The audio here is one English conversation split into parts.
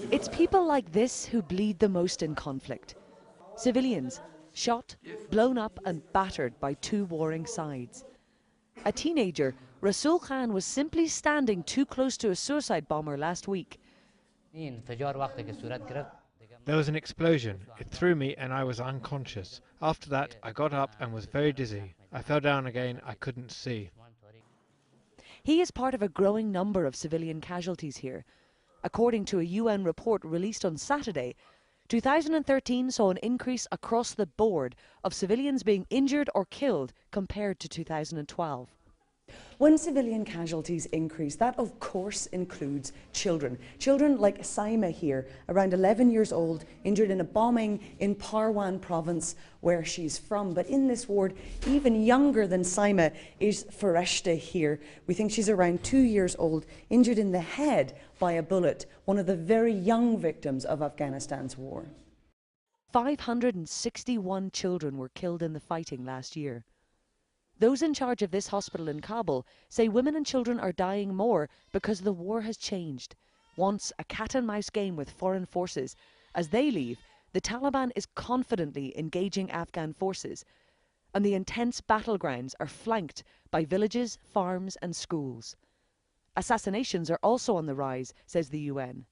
It's people like this who bleed the most in conflict. Civilians, shot, blown up and battered by two warring sides. A teenager, Rasul Khan, was simply standing too close to a suicide bomber last week. There was an explosion. It threw me and I was unconscious. After that, I got up and was very dizzy. I fell down again. I couldn't see. He is part of a growing number of civilian casualties here. According to a UN report released on Saturday, 2013 saw an increase across the board of civilians being injured or killed compared to 2012. When civilian casualties increase, that of course includes children. Children like Saima here, around 11 years old, injured in a bombing in Parwan province where she's from. But in this ward, even younger than Saima is Fareshta here. We think she's around 2 years old, injured in the head by a bullet, one of the very young victims of Afghanistan's war. 561 children were killed in the fighting last year. Those in charge of this hospital in Kabul say women and children are dying more because the war has changed. Once a cat-and-mouse game with foreign forces. As they leave, the Taliban is confidently engaging Afghan forces, and the intense battlegrounds are flanked by villages, farms and schools. Assassinations are also on the rise, says the UN.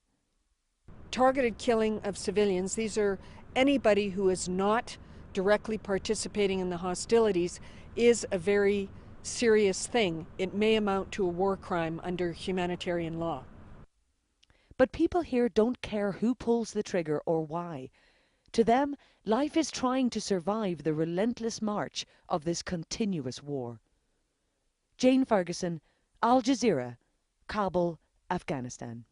Targeted killing of civilians, these are anybody who is not directly participating in the hostilities, is a very serious thing. It may amount to a war crime under humanitarian law. But people here don't care who pulls the trigger or why. To them, life is trying to survive the relentless march of this continuous war. Jane Ferguson, Al Jazeera, Kabul, Afghanistan.